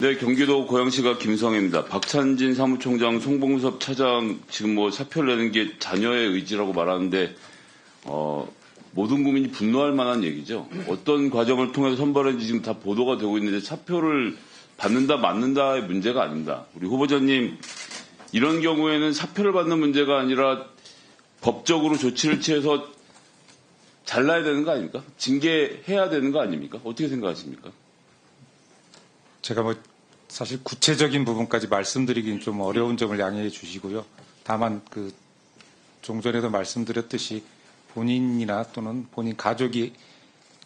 네, 경기도 고양시가 김성혜입니다. 박찬진 사무총장, 송봉섭 차장 지금 사표를 내는 게 자녀의 의지라고 말하는데 모든 국민이 분노할 만한 얘기죠. 어떤 과정을 통해서 선발했는지 지금 다 보도가 되고 있는데 사표를 받는다 맞는다의 문제가 아닙니다. 우리 후보자님, 이런 경우에는 사표를 받는 문제가 아니라 법적으로 조치를 취해서 잘라야 되는 거 아닙니까? 징계해야 되는 거 아닙니까? 어떻게 생각하십니까? 제가 사실 구체적인 부분까지 말씀드리긴 좀 어려운 점을 양해해 주시고요. 다만 종전에도 말씀드렸듯이 본인이나 또는 본인 가족이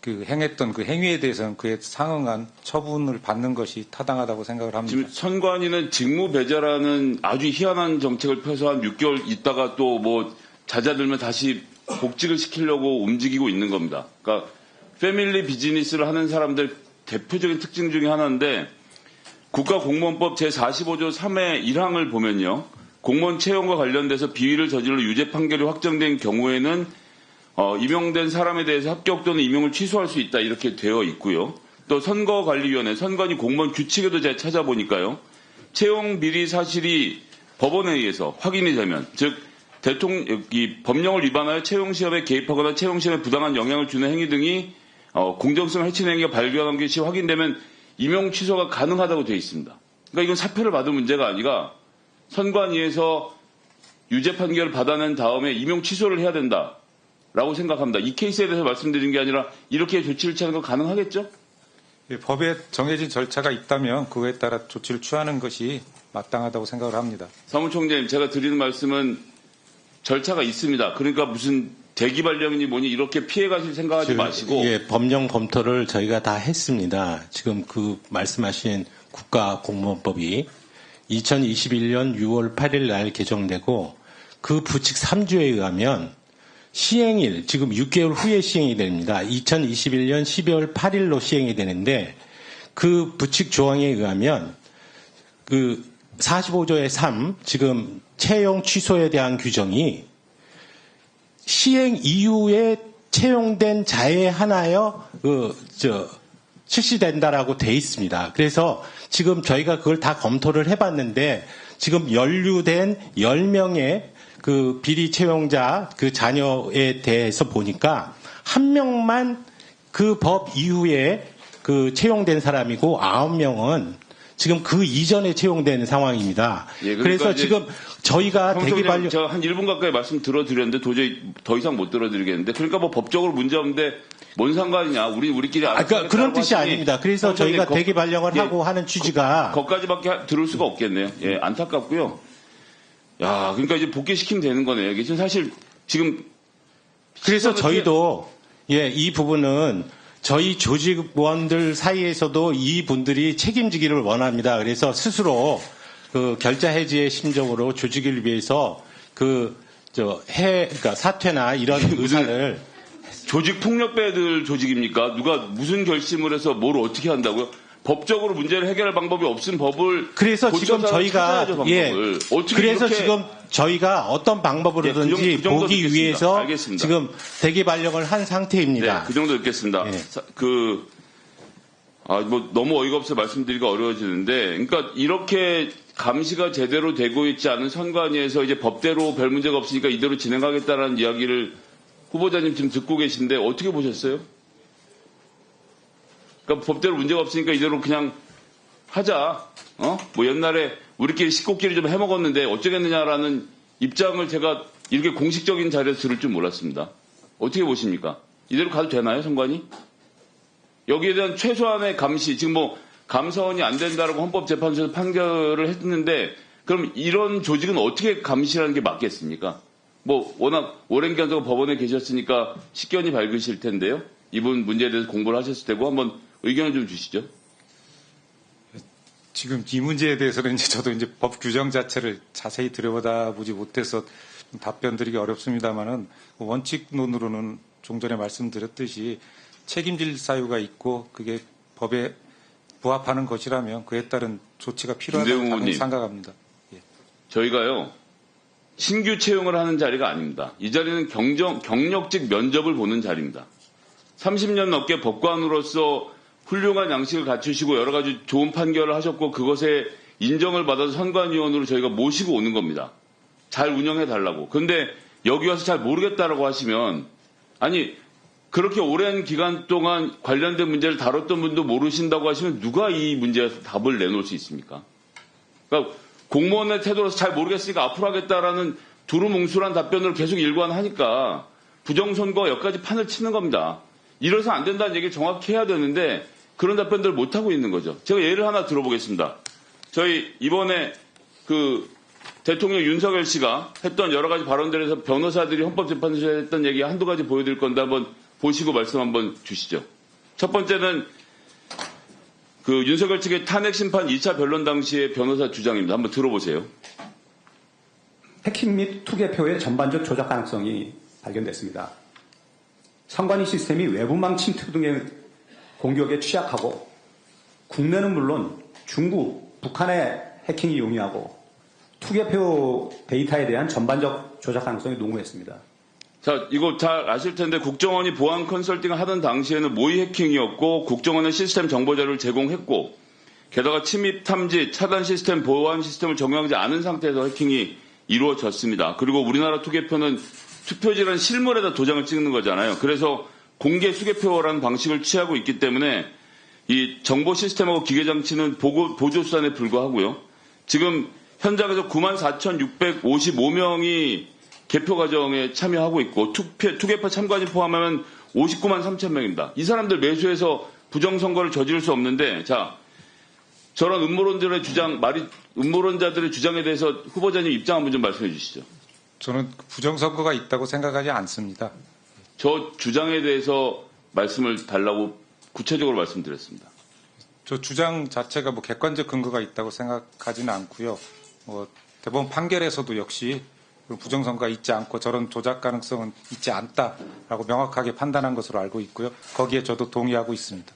행했던 그 행위에 대해서는 그에 상응한 처분을 받는 것이 타당하다고 생각을 합니다. 지금 선관위는 직무배제라는 아주 희한한 정책을 펴서 한 6개월 있다가 또 잦아들면 다시 복직을 시키려고 움직이고 있는 겁니다. 그러니까 패밀리 비즈니스를 하는 사람들 대표적인 특징 중에 하나인데, 국가공무원법 제45조 3의 1항을 보면요, 공무원 채용과 관련돼서 비위를 저질러 유죄 판결이 확정된 경우에는 임용된 사람에 대해서 합격 또는 임용을 취소할 수 있다, 이렇게 되어 있고요. 또 선거관리위원회, 선관위 공무원 규칙에도 제가 찾아보니까요, 채용 비리 사실이 법원에 의해서 확인이 되면, 즉 법령을 위반하여 채용시험에 개입하거나 채용시험에 부당한 영향을 주는 행위 등이 공정성을 해치는 행위가 발견한 것이 확인되면 임용 취소가 가능하다고 되어 있습니다. 그러니까 이건 사표를 받을 문제가 아니라 선관위에서 유죄 판결을 받아낸 다음에 임용 취소를 해야 된다라고 생각합니다. 이 케이스에 대해서 말씀드린 게 아니라 이렇게 조치를 취하는 건 가능하겠죠? 예, 법에 정해진 절차가 있다면 그에 따라 조치를 취하는 것이 마땅하다고 생각을 합니다. 사무총장님, 제가 드리는 말씀은 절차가 있습니다. 그러니까 무슨 대기발령이니 뭐니 이렇게 피해가실 생각하지 마시고. 예, 법령 검토를 저희가 다 했습니다. 지금 말씀하신 국가공무원법이 2021년 6월 8일 날 개정되고 그 부칙 3조에 의하면 시행일, 지금 6개월 후에 시행이 됩니다. 2021년 12월 8일로 시행이 되는데, 그 부칙 조항에 의하면 45조의 3, 지금 채용 취소에 대한 규정이 시행 이후에 채용된 자에 한하여 실시된다라고 돼 있습니다. 그래서 지금 저희가 그걸 다 검토를 해봤는데, 지금 연루된 10명의 비리 채용자 자녀에 대해서 보니까 한 명만 그 법 이후에 채용된 사람이고 9명은 지금 그 이전에 채용된 상황입니다. 예, 그래서 지금 저희가 대기발령, 제가 한 1분 가까이 말씀 들어드렸는데 도저히 더 이상 못 들어드리겠는데, 그러니까 법적으로 문제 없는데 뭔 상관이냐, 우리끼리 알아서 그런 뜻이 아닙니다. 그래서 저희가 대기발령을 하고 하는 취지가 거기까지밖에 들을 수가 없겠네요. 예, 안타깝고요. 야, 그러니까 이제 복귀시키면 되는 거네요. 이게 사실 지금 그래서 저희도 이 부분은 저희 조직원들 사이에서도 이 분들이 책임지기를 원합니다. 그래서 스스로 결자 해지의 심정으로 조직을 위해서 그러니까 사퇴나 이런 의사를. 조직 폭력배들 조직입니까? 누가 무슨 결심을 해서 뭘 어떻게 한다고요? 법적으로 문제를 해결할 방법이 없은 법을. 그래서 지금 저희가 그래서 지금 저희가 어떤 방법으로든지 그 정도 보기 듣겠습니다. 위해서 알겠습니다. 지금 대기발령을 한 상태입니다. 네, 그 정도 듣겠습니다. 너무 어이가 없어 말씀드리기가 어려워지는데, 그러니까 이렇게 감시가 제대로 되고 있지 않은 선관위에서 이제 법대로 별 문제가 없으니까 이대로 진행하겠다라는 이야기를 후보자님 지금 듣고 계신데 어떻게 보셨어요? 그러니까 법대로 문제가 없으니까 이대로 그냥 하자. 옛날에 우리끼리 식구끼리 좀 해먹었는데 어쩌겠느냐라는 입장을 제가 이렇게 공식적인 자리에서 들을 줄 몰랐습니다. 어떻게 보십니까? 이대로 가도 되나요, 선관위? 여기에 대한 최소한의 감시, 지금 감사원이 안 된다라고 헌법재판소에서 판결을 했는데, 그럼 이런 조직은 어떻게 감시하는 게 맞겠습니까? 워낙 오랜 기간 동안 법원에 계셨으니까 식견이 밝으실 텐데요. 이분 문제에 대해서 공부를 하셨을 테고 한번 의견을 좀 주시죠. 지금 이 문제에 대해서는 저도 법 규정 자체를 자세히 들여다보지 못해서 답변드리기 어렵습니다만은, 원칙론으로는 종전에 말씀드렸듯이 책임질 사유가 있고 그게 법에 부합하는 것이라면 그에 따른 조치가 필요하다고 생각합니다. 예. 저희가요, 신규 채용을 하는 자리가 아닙니다. 이 자리는 경력직 면접을 보는 자리입니다. 30년 넘게 법관으로서 훌륭한 양식을 갖추시고 여러 가지 좋은 판결을 하셨고 그것에 인정을 받아서 선관위원으로 저희가 모시고 오는 겁니다. 잘 운영해 달라고. 그런데 여기 와서 잘 모르겠다라고 하시면 아니 그렇게 오랜 기간 동안 관련된 문제를 다뤘던 분도 모르신다고 하시면 누가 이 문제에 답을 내놓을 수 있습니까? 그러니까 공무원의 태도로서 잘 모르겠으니까 앞으로 하겠다라는 두루뭉술한 답변을 계속 일관하니까 부정선거 여기까지 판을 치는 겁니다. 이래서 안 된다는 얘기를 정확히 해야 되는데 그런 답변들을 못하고 있는 거죠. 제가 예를 하나 들어보겠습니다. 저희 이번에 그 대통령 윤석열 씨가 했던 여러 가지 발언들에서 변호사들이 헌법재판소에 했던 얘기 한두 가지 보여드릴 건데 한번 보시고 말씀 한번 주시죠. 첫 번째는 그 윤석열 측의 탄핵 심판 2차 변론 당시의 변호사 주장입니다. 한번 들어보세요. 해킹 및 투개표의 전반적 조작 가능성이 발견됐습니다. 선관위 시스템이 외부망 침투 등의 공격에 취약하고 국내는 물론 중국, 북한의 해킹이 용이하고 투개표 데이터에 대한 전반적 조작 가능성이 농후했습니다. 자, 이거 잘 아실 텐데 국정원이 보안 컨설팅을 하던 당시에는 모의 해킹이었고 국정원은 시스템 정보 자료를 제공했고 게다가 침입 탐지, 차단 시스템, 보안 시스템을 적용하지 않은 상태에서 해킹이 이루어졌습니다. 그리고 우리나라 투개표는 투표지라는 실물에다 도장을 찍는 거잖아요. 그래서 공개 수개표라는 방식을 취하고 있기 때문에 이 정보 시스템하고 기계 장치는 보조 수단에 불과하고요. 지금 현장에서 94,655명이 개표 과정에 참여하고 있고 투개표 참가진 포함하면 59만 3천 명입니다. 이 사람들 매수해서 부정선거를 저지를 수 없는데 자 저런 음모론자들의 주장에 대해서 후보자님 입장 한번 좀 말씀해 주시죠. 저는 부정선거가 있다고 생각하지 않습니다. 저 주장에 대해서 말씀을 달라고 구체적으로 말씀드렸습니다. 저 주장 자체가 뭐 객관적 근거가 있다고 생각하지는 않고요. 대법원 판결에서도 역시 부정선거가 있지 않고 저런 조작 가능성은 있지 않다라고 명확하게 판단한 것으로 알고 있고요. 거기에 저도 동의하고 있습니다.